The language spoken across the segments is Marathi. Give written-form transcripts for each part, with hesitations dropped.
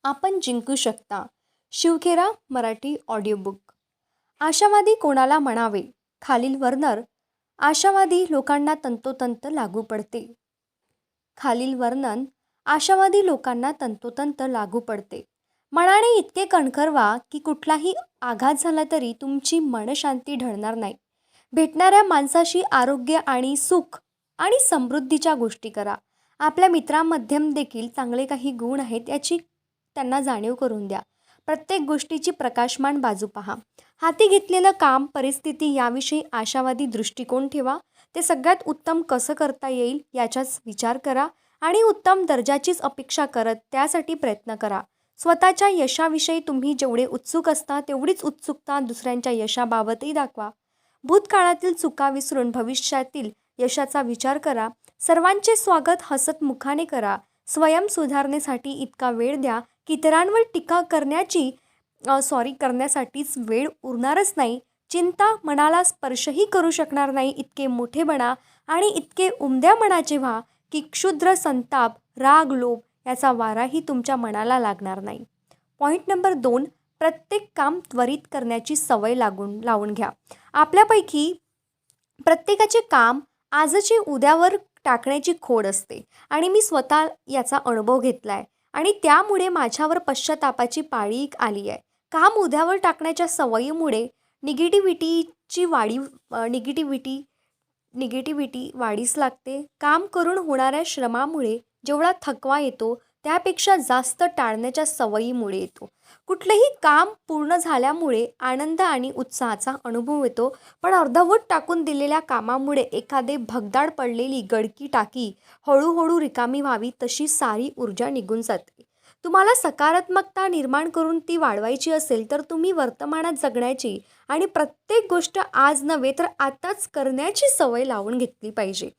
आपण जिंकू शकता. शिवखेरा मराठी ऑडिओबुक. आशावादी कोणाला म्हणावे? खालील वर्णन आशावादी लोकांना तंतोतंत लागू पडते. खालील वर्णन आशावादी लोकांना तंतोतंत लागू पडते. मनाने इतके कणखर व्हा की कुठलाही आघात झाला तरी तुमची मनशांती ढळणार नाही. भेटणाऱ्या माणसाशी आरोग्य आणि सुख आणि समृद्धीच्या गोष्टी करा. आपल्या मित्रांमध्ये देखील चांगले काही गुण आहेत याची त्यांना जाणीव करून द्या. प्रत्येक गोष्टीची प्रकाशमान बाजू पहा. हाती घेतलेलं काम, परिस्थिती याविषयी आशावादी दृष्टिकोन ठेवा. ते सगळ्यात उत्तम कसं करता येईल याचाच विचार करा आणि उत्तम दर्जाचीच अपेक्षा करत त्यासाठी प्रयत्न करा. स्वतःच्या यशाविषयी तुम्ही जेवढे उत्सुक असता तेवढीच उत्सुकता दुसऱ्यांच्या यशाबाबतही दाखवा. भूतकाळातील चुका विसरून भविष्यातील यशाचा विचार करा. सर्वांचे स्वागत हसत मुखाने करा. स्वयं सुधारणेसाठी इतका वेळ द्या की इतरांवर टीका करण्यासाठीच वेळ उरणारच नाही. चिंता मनाला स्पर्शही करू शकणार नाही इतके मोठे बना आणि इतके उमद्या मनाचे व्हा की क्षुद्र संताप, राग, लोभ याचा वाराही तुमच्या मनाला लागणार नाही. पॉईंट नंबर 2, प्रत्येक काम त्वरित करण्याची सवय लावून घ्या. आपल्यापैकी प्रत्येकाचे काम आजचे उद्यावर टाकण्याची खोड असते आणि मी स्वतः याचा अनुभव घेतला आहे आणि त्यामुळे माझ्यावर पश्चातापाची पाळी आली आहे. काम उद्यावर टाकण्याच्या सवयीमुळे निगेटिव्हिटी वाढीस लागते. काम करून होणाऱ्या श्रमामुळे जेवढा थकवा येतो त्यापेक्षा जास्त टाळण्याच्या सवयीमुळे येतो. कुठलेही काम पूर्ण झाल्यामुळे आनंद आणि उत्साहाचा अनुभव येतो, पण अर्धवट टाकून दिलेल्या कामामुळे एखादे भगदाड पडलेली गडकी टाकी हळूहळू रिकामी व्हावी तशी सारी ऊर्जा निघून जाते. तुम्हाला सकारात्मकता निर्माण करून ती वाढवायची असेल तर तुम्ही वर्तमानात जगण्याची आणि प्रत्येक गोष्ट आज नव्हे तर आताच करण्याची सवय लावून घेतली पाहिजे.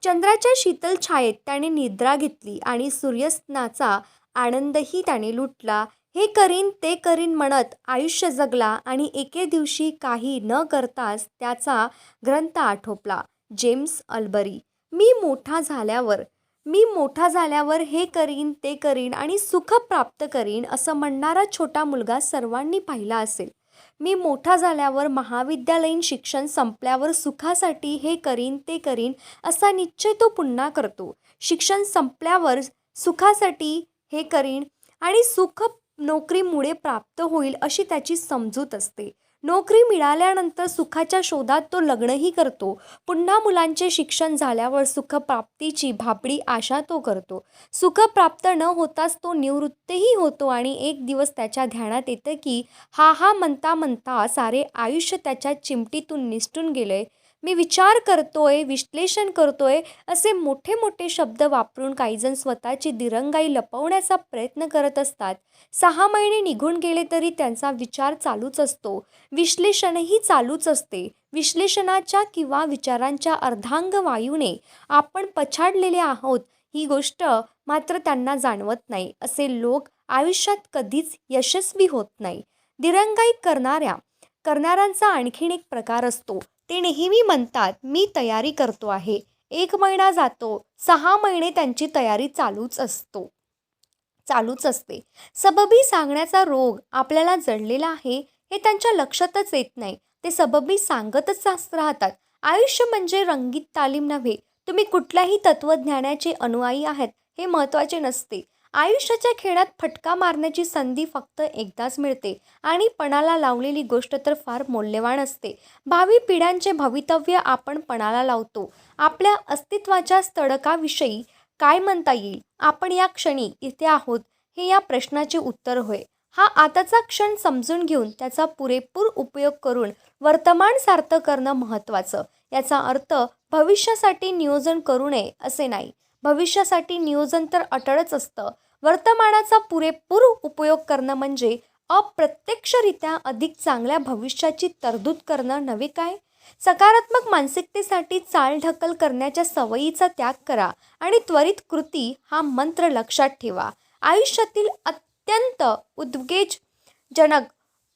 चंद्राच्या शीतल छायेत त्याने निद्रा घेतली आणि सूर्यास्ताचा आनंदही त्याने लुटला. हे करीन ते करीन म्हणत आयुष्य जगला आणि एके दिवशी काही न करताच त्याचा ग्रंथ आटोपला. James Albery. मी मोठा झाल्यावर हे करीन ते करीन आणि सुख प्राप्त करीन असं म्हणणारा छोटा मुलगा सर्वांनी पाहिला असेल. मी मोठा झाल्यावर महाविद्यालयीन शिक्षण संपल्यावर सुखासाठी हे करीन ते करीन असा निश्चय तो पुन्हा करतो. शिक्षण संपल्यावर सुखासाठी हे करीन आणि सुख नोकरीमुळे प्राप्त होईल अशी त्याची समजूत असते. नोकरी मिळाल्यानंतर सुखाच्या शोधात तो लग्नही करतो. पुन्हा मुलांचे शिक्षण झाल्यावर सुखप्राप्तीची भाबडी आशा तो करतो. सुख प्राप्त न होताच तो निवृत्तही होतो आणि एक दिवस त्याच्या ध्यानात येतं की हा म्हणता म्हणता सारे आयुष्य त्याच्या चिमटीतून निसटून गेलंय. मी विचार करतोय, विश्लेषण करतोय असे मोठे मोठे शब्द वापरून काहीजण स्वतःची दिरंगाई लपवण्याचा प्रयत्न करत असतात. 6 महिने निघून गेले तरी त्यांचा विचार चालूच असतो, विश्लेषणही चालूच असते. विश्लेषणाच्या किंवा विचारांच्या अर्धांगवायूने आपण पछाडलेले आहोत ही गोष्ट मात्र त्यांना जाणवत नाही. असे लोक आयुष्यात कधीच यशस्वी होत नाही. दिरंगाई करणाऱ्यांचा आणखीन एक प्रकार असतो. ते नेहमी म्हणतात मी तयारी करतो आहे. 1 महिना जातो, 6 महिने त्यांची तयारी चालूच असते. सबबी सांगण्याचा रोग आपल्याला जडलेला आहे हे त्यांच्या लक्षातच येत नाही. ते सबबी सांगतच राहतात. आयुष्य म्हणजे रंगीत तालीम नव्हे. तुम्ही कुठल्याही तत्त्वज्ञानाचे अनुयायी आहात हे महत्त्वाचे नसते. आयुष्याच्या खेळात फटका मारण्याची संधी फक्त एकदाच मिळते आणि पणाला लावलेली गोष्ट तर फार मौल्यवान असते. भावी पिढ्यांचे भवितव्य आपण पणाला लावतो. आपल्या अस्तित्वाच्या तडकाविषयी काय म्हणता येईल? आपण या क्षणी इथे आहोत हे या प्रश्नाचे उत्तर होय. हा आताचा क्षण समजून घेऊन त्याचा पुरेपूर उपयोग करून वर्तमान सार्थ करणं महत्त्वाचं. याचा अर्थ भविष्यासाठी नियोजन करू नये असे नाही. भविष्यासाठी नियोजन तर अटळच असतं. वर्तमानाचा पुरेपूर उपयोग करणं म्हणजे अप्रत्यक्षरित्या अधिक चांगल्या भविष्याची तरतूद करणं नव्हे काय? सकारात्मक मानसिकतेसाठी चालढकल करण्याच्या सवयीचा त्याग करा आणि त्वरित कृती हा मंत्र लक्षात ठेवा. आयुष्यातील अत्यंत उद्वेगजनक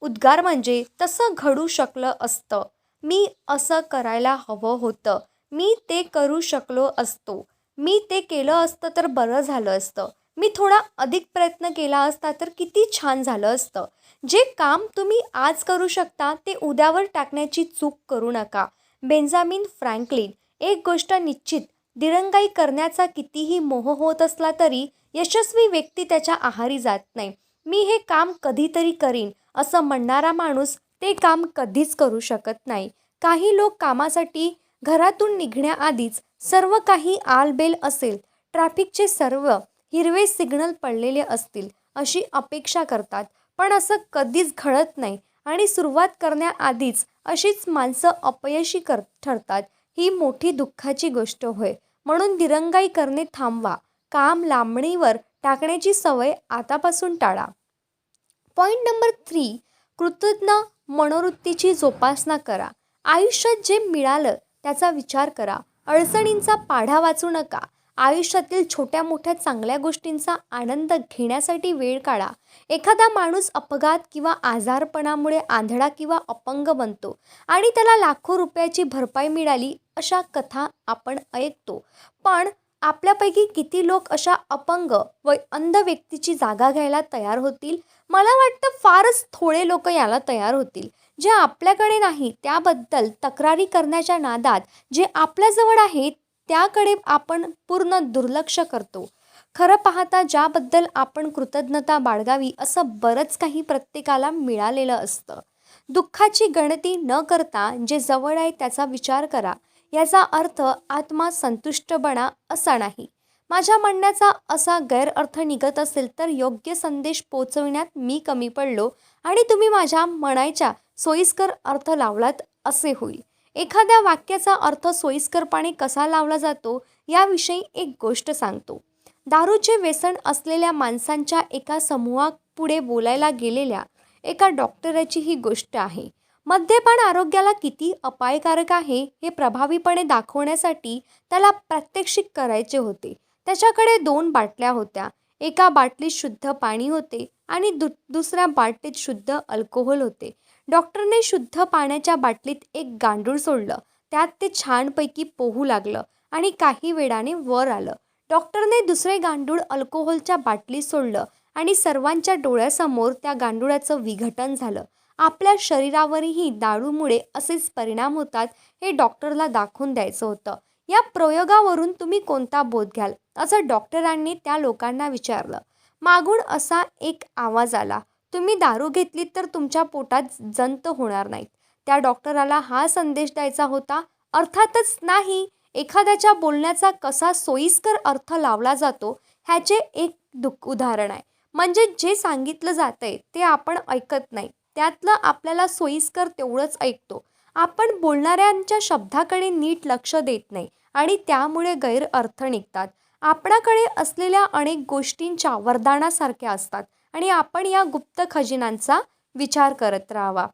उद्गार म्हणजे तसं घडू शकलं असतं, मी असं करायला हवं होतं, मी ते करू शकलो असतो, मी ते केलं असतं तर बरं झालं असतं. मी थोडा अधिक प्रयत्न केला असता तर किती छान झालं असतं. जे काम तुम्ही आज करू शकता ते उद्यावर टाकण्याची चूक करू नका. Benjamin Franklin. एक गोष्ट निश्चित, दिरंगाई करण्याचा कितीही मोह होत असला तरी यशस्वी व्यक्ती त्याच्या आहारी जात नाही. मी हे काम कधीतरी करीन असं म्हणणारा माणूस ते काम कधीच करू शकत नाही. काही लोक कामासाठी घरातून निघण्याआधीच सर्व काही आलबेल असेल, ट्रॅफिकचे सर्व हिरवे सिग्नल पडलेले असतील अशी अपेक्षा करतात. पण असं कधीच घडत नाही आणि सुरुवात करण्याआधीच अशीच माणसं अपयशी ठरतात. ही मोठी दुःखाची गोष्ट होय. म्हणून दिरंगाई करणे थांबवा. काम लांबणीवर टाकण्याची सवय आतापासून टाळा. पॉईंट नंबर 3, कृतज्ञ मनोवृत्तीची जोपासना करा. आयुष्यात जे मिळालं त्याचा विचार करा. अडचणींचा पाढा वाचू नका. आयुष्यातील छोट्या मोठ्या चांगल्या गोष्टींचा आनंद घेण्यासाठी वेळ काढा. एखादा माणूस अपघात किंवा आजारपणामुळे आंधळा किंवा अपंग बनतो आणि त्याला लाखो रुपयाची भरपाई मिळाली अशा कथा आपण ऐकतो. पण आपल्यापैकी किती लोक अशा अपंग व अंध व्यक्तीची जागा घ्यायला तयार होतील? मला वाटतं फारच थोडे लोक याला तयार होतील. जे आपल्याकडे नाही त्याबद्दल तक्रारी करण्याच्या नादात जे आपल्याजवळ आहे त्याकडे आपण पूर्ण दुर्लक्ष करतो. खरं पाहता ज्याबद्दल आपण कृतज्ञता बाळगावी असं बरंच काही प्रत्येकाला मिळालेलं असतं. दुःखाची गणती न करता जे जवळ आहे त्याचा विचार करा. याचा अर्थ आत्मा संतुष्ट बना असा नाही. माझ्या म्हणण्याचा असा गैरअर्थ निघत असेल तर योग्य संदेश पोचविण्यात मी कमी पडलो आणि तुम्ही माझ्या म्हणायच्या सोयीस्कर अर्थ लावलात असे होईल. एखाद्या वाक्याचा अर्थ सोयीस्करपणे कसा लावला जातो याविषयी एक गोष्ट सांगतो. दारूचे व्यसन असलेल्या माणसांच्या एका समूहापुढे बोलायला गेलेल्या एका डॉक्टराची ही गोष्ट आहे. मद्यपान आरोग्याला किती अपायकारक आहे हे प्रभावीपणे दाखवण्यासाठी त्याला प्रात्यक्षिक करायचे होते. त्याच्याकडे 2 बाटल्या होत्या. एका बाटलीत शुद्ध पाणी होते आणि दुसऱ्या बाटलीत शुद्ध अल्कोहोल होते. डॉक्टरने शुद्ध पाण्याच्या बाटलीत एक गांडूळ सोडलं. त्यात ते छानपैकी पोहू लागलं आणि काही वेळाने वर आलं. डॉक्टरने दुसरे गांडूळ अल्कोहोलच्या बाटलीत सोडलं आणि सर्वांच्या डोळ्यासमोर त्या गांडुळाचं विघटन झालं. आपल्या शरीरावरही दारूमुळे असेच परिणाम होतात हे डॉक्टरला दाखवून द्यायचं होतं. या प्रयोगावरून तुम्ही कोणता बोध घ्याल असं डॉक्टरांनी त्या लोकांना विचारलं. मागून असा एक आवाज आला, तुम्ही दारू घेतलीत तर तुमच्या पोटात जंत होणार नाहीत. त्या डॉक्टराला हा संदेश द्यायचा होता? अर्थातच नाही. एखाद्याच्या बोलण्याचा कसा सोयीस्कर अर्थ लावला जातो ह्याचे एक उदाहरण आहे. म्हणजे जे सांगितलं जातंय ते आपण ऐकत नाही. त्यातलं आपल्याला सोयीस्कर तेवढंच ऐकतो. आपण बोलणाऱ्यांच्या शब्दाकडे नीट लक्ष देत नाही आणि त्यामुळे गैरअर्थ निघतात. आपणाकडे असलेल्या अनेक गोष्टींच्या वरदानासारख्या असतात आणि आपण या गुप्त खजिन्यांचा विचार करावा.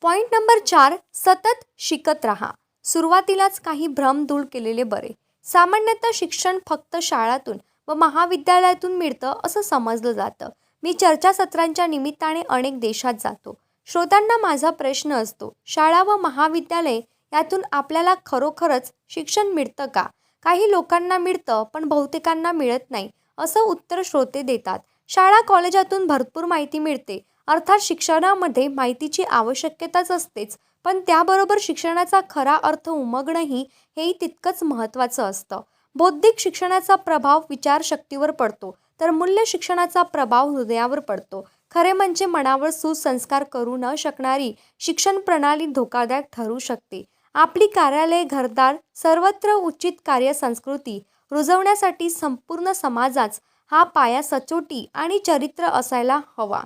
पॉईंट नंबर 4, सतत शिकत राहा. सुरुवातीलाच काही भ्रम दूर केलेले बरे. सामान्यतः शिक्षण फक्त शाळातून व महाविद्यालयातून मिळतं असं समजलं जातं. मी चर्चासत्रांच्या निमित्ताने अनेक देशात जातो. श्रोत्यांना माझा प्रश्न असतो, शाळा व महाविद्यालय यातून आपल्याला खरोखरच शिक्षण मिळतं का? काही लोकांना मिळतं पण बहुतेकांना मिळत नाही असं उत्तर श्रोते देतात. शाळा कॉलेजातून भरपूर माहिती मिळते. अर्थात शिक्षणामध्ये माहितीची आवश्यकताच असतेच, पण त्याबरोबर शिक्षणाचा खरा अर्थ उमगणंही हेही तितकंच महत्त्वाचं असतं. बौद्धिक शिक्षणाचा प्रभाव विचारशक्तीवर पडतो तर मूल्य शिक्षणाचा प्रभाव हृदयावर पडतो. खरे म्हणजे मनावर सुसंस्कार करू न शकणारी शिक्षण प्रणाली धोकादायक ठरू शकते. आपली कार्यालये, घरदार सर्वत्र उचित कार्यसंस्कृती रुजवण्यासाठी संपूर्ण समाजाच हा पाया सचोटी आणि चरित्र असायला हवा.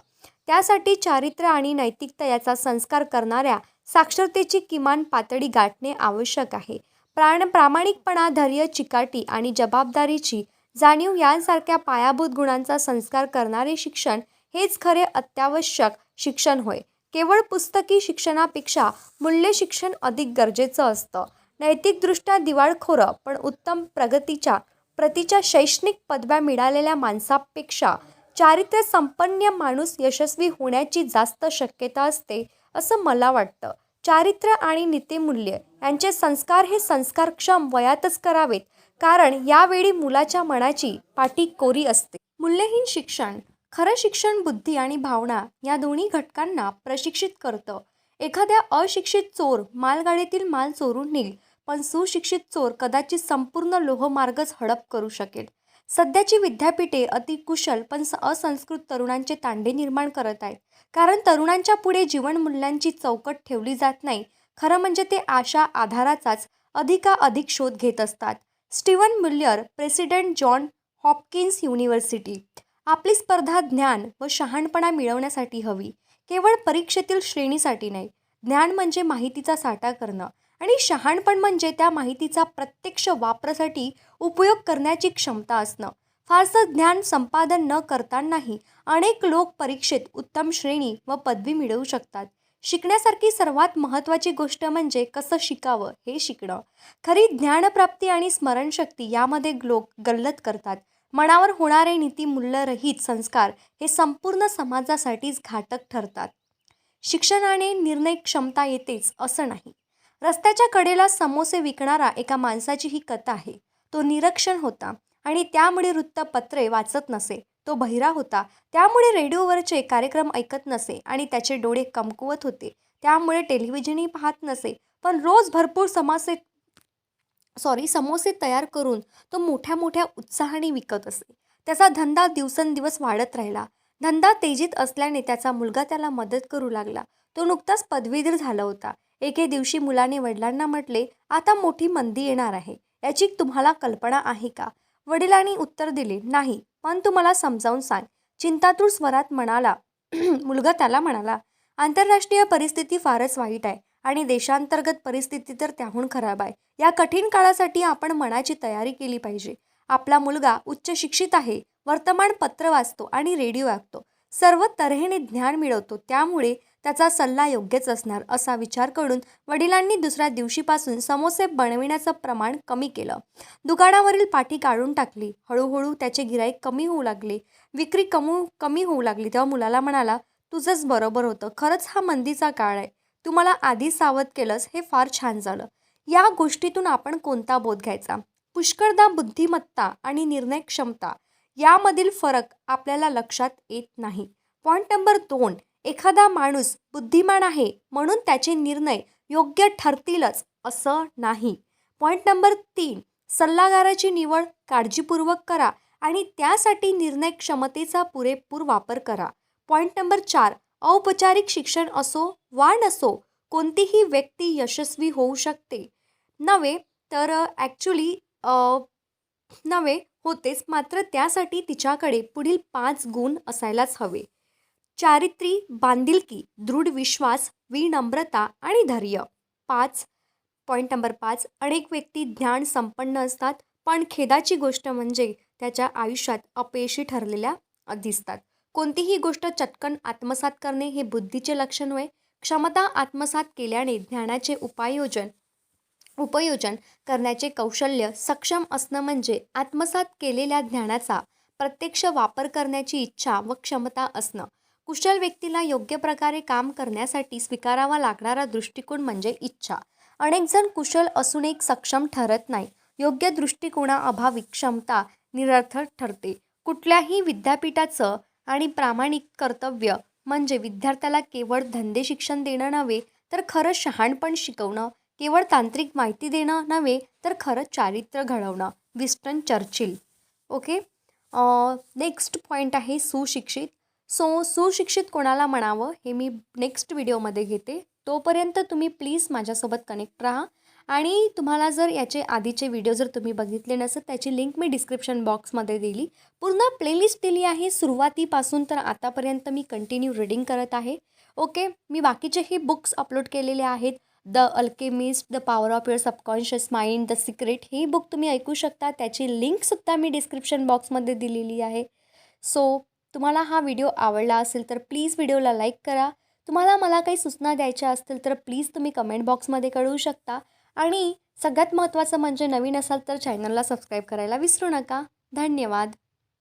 त्यासाठी चारित्र्य आणि नैतिकता याचा संस्कार करणाऱ्या साक्षरतेची किमान पातळी गाठणे आवश्यक आहे. प्रामाणिकपणा, धैर्य, चिकाटी आणि जबाबदारीची जाणीव यांसारख्या पायाभूत गुणांचा संस्कार करणारे शिक्षण हेच खरे अत्यावश्यक शिक्षण होय. केवळ पुस्तकी शिक्षणापेक्षा मूल्य शिक्षण अधिक गरजेचं असतं. नैतिकदृष्ट्या दिवाळखोरं पण उत्तम प्रतीच्या शैक्षणिक पदव्या मिळालेल्या माणसापेक्षा चारित्र्य संपन्न माणूस यशस्वी होण्याची जास्त शक्यता असते असं मला वाटतं. चारित्र्य आणि नीतिमूल्य यांचे संस्कार हे संस्कारक्षम वयातच करावेत. कारण यावेळी मुलाच्या मनाची पाटी कोरी असते. मूल्यहीन शिक्षण. खरं शिक्षण बुद्धी आणि भावना या दोन्ही घटकांना प्रशिक्षित करतं. एखाद्या अशिक्षित चोर मालगाडीतील माल चोरून नेईल, पण सुशिक्षित चोर कदाचित संपूर्ण लोहमार्गच हडप करू शकेल. सध्याची विद्यापीठे अतिकुशल पण असंस्कृत तरुणांचे तांडे निर्माण करत आहेत. कारण तरुणांच्या पुढे जीवनमूल्यांची चौकट ठेवली जात नाही. खरं म्हणजे ते आशा आधाराचाच अधिकाधिक शोध घेत असतात. Steven Muller, president John Hopkins university. आपली स्पर्धा ज्ञान व शहाणपणा मिळवण्यासाठी हवी, केवळ परीक्षेतील श्रेणीसाठी नाही. ज्ञान म्हणजे माहितीचा साठा करणं आणि शहाणपण म्हणजे त्या माहितीचा प्रत्यक्ष वापरासाठी उपयोग करण्याची क्षमता असणं. फारसं ज्ञान संपादन न करतानाही अनेक लोक परीक्षेत उत्तम श्रेणी व पदवी मिळवू शकतात. शिकण्यासारखी सर्वात महत्त्वाची गोष्ट म्हणजे कसं शिकावं हे शिकणं. खरी ज्ञानप्राप्ती आणि स्मरणशक्ती यामध्ये लोक गल्लत करतात. मनावर होणारे नीतिमूल्यरहित संस्कार हे संपूर्ण समाजासाठीच घातक ठरतात. शिक्षणाने निर्णय क्षमता येतेच असं नाही. रस्त्याच्या कडेला समोसे विकणारा एका माणसाची ही कथा आहे. तो निरक्षर होता आणि त्यामुळे वृत्तपत्रे वाचत नसे. तो बहिरा होता, त्यामुळे रेडिओवरचे कार्यक्रम ऐकत नसे आणि त्याचे डोळे कमकुवत होते, त्यामुळे टेलिव्हिजनही पाहत नसे. पण रोज भरपूर समोसे तयार करून तो मोठ्या मोठ्या उत्साहाने विकत असे. त्याचा धंदा दिवसेंदिवस वाढत राहिला. धंदा तेजीत असल्याने त्याचा मुलगा त्याला मदत करू लागला. तो नुकताच पदवीधर झाला होता. एके दिवशी मुलाने वडिलांना म्हटले, आता मोठी मंदी येणार आहे, याची तुम्हाला कल्पना आहे का? वडिलांनी उत्तर दिले, नाही, पण तू मला समजावून सांग. चिंतातूर स्वरात म्हणाला मुलगा त्याला म्हणाला, आंतरराष्ट्रीय परिस्थिती फारच वाईट आहे आणि देशांतर्गत परिस्थिती तर त्याहून खराब आहे. या कठीण काळासाठी आपण मनाची तयारी केली पाहिजे. आपला मुलगा उच्च शिक्षित आहे, वर्तमानपत्र वाचतो आणि रेडिओ ऐकतो, सर्व तऱ्हेने ज्ञान मिळवतो, त्यामुळे त्याचा सल्ला योग्यच असणार असा विचार करून वडिलांनी दुसऱ्या दिवशीपासून समोसे बनविण्याचं प्रमाण कमी केलं. दुकानावरील पाटी काढून टाकली. हळूहळू त्याचे गिराईक कमी होऊ लागले, विक्री कमी होऊ लागली. तेव्हा मुलाला म्हणाला, तुझंच बरोबर होतं, खरंच हा मंदीचा काळ आहे. तू मला आधी सावध केलंस, हे फार छान झालं. या गोष्टीतून आपण कोणता बोध घ्यायचा? पुष्कळदा बुद्धिमत्ता आणि निर्णय क्षमता यामधील फरक आपल्याला लक्षात येत नाही. पॉईंट नंबर 2, एखादा माणूस बुद्धिमान आहे म्हणून त्याचे निर्णय योग्य ठरतीलच असं नाही. पॉईंट नंबर 3, सल्लागाराची निवड काळजीपूर्वक करा आणि त्यासाठी निर्णय क्षमतेचा पुरेपूर वापर करा. पॉईंट नंबर 4, औपचारिक शिक्षण असो वा नसो, कोणतीही व्यक्ती यशस्वी होऊ शकते. नव्हे तर नव्हे होतेच, मात्र त्यासाठी तिच्याकडे पुढील 5 गुण असायलाच हवे. चारित्री, बांधिलकी, दृढ विश्वास, विनम्रता आणि धैर्य. पॉईंट नंबर 5, अनेक व्यक्ती ज्ञान संपन्न असतात, पण खेदाची गोष्ट म्हणजे त्याच्या आयुष्यात अपयशी ठरलेल्या दिसतात. कोणतीही गोष्ट चटकन आत्मसात करणे हे बुद्धीचे लक्षण होय. क्षमता आत्मसात केल्याने ज्ञानाचे उपयोजन करण्याचे कौशल्य सक्षम असणं म्हणजे आत्मसात केलेल्या ज्ञानाचा प्रत्यक्ष वापर करण्याची इच्छा व क्षमता असणं. कुशल व्यक्तीला योग्य प्रकारे काम करण्यासाठी स्वीकारावा लागणारा दृष्टिकोन म्हणजे इच्छा. अनेक जण कुशल असूनही सक्षम ठरत नाही. योग्य दृष्टिकोनाअभावी क्षमता निरर्थक ठरते. कुठल्याही विद्यापीठाचं आणि प्रामाणिक कर्तव्य म्हणजे विद्यार्थ्याला केवळ धंदे शिक्षण देणं नव्हे तर खरं शहाणपण शिकवणं, केवळ तांत्रिक माहिती देणं नव्हे तर खरं चारित्र्य घडवणं. Winston Churchill. Okay. Next point आहे सुशिक्षित. सुशिक्षित कोणाला म्हणावं हे मी नेक्स्ट व्हिडिओमध्ये घेते. तोपर्यंत तुम्ही प्लीज माझ्यासोबत कनेक्ट राहा आणि तुम्हाला जर याचे आधीचे व्हिडिओ जर तुम्ही बघितले नसेल त्याची लिंक मी डिस्क्रिप्शन बॉक्समध्ये दिली. पूर्ण प्लेलिस्ट दिली आहे. सुरुवातीपासून तर आतापर्यंत मी कंटिन्यू रीडिंग करत आहे. ओके. मी बाकीचेही बुक्स अपलोड केलेले आहेत. The alchemist, the power of your subconscious mind, the secret, हे बुक तुम्ही ऐकू शकता. त्याची लिंकसुद्धा मी डिस्क्रिप्शन बॉक्समध्ये दिलेली आहे. सो तुम्हाला हा व्हिडिओ आवडला असेल तर प्लीज व्हिडिओला लाईक करा. तुम्हाला मला काही सूचना द्यायच्या असतील तर प्लीज तुम्ही कमेंट बॉक्समध्ये कळवू शकता. आणि सगळ्यात महत्त्वाचं म्हणजे नवीन असाल तर चॅनलला सबस्क्राईब करायला विसरू नका. धन्यवाद.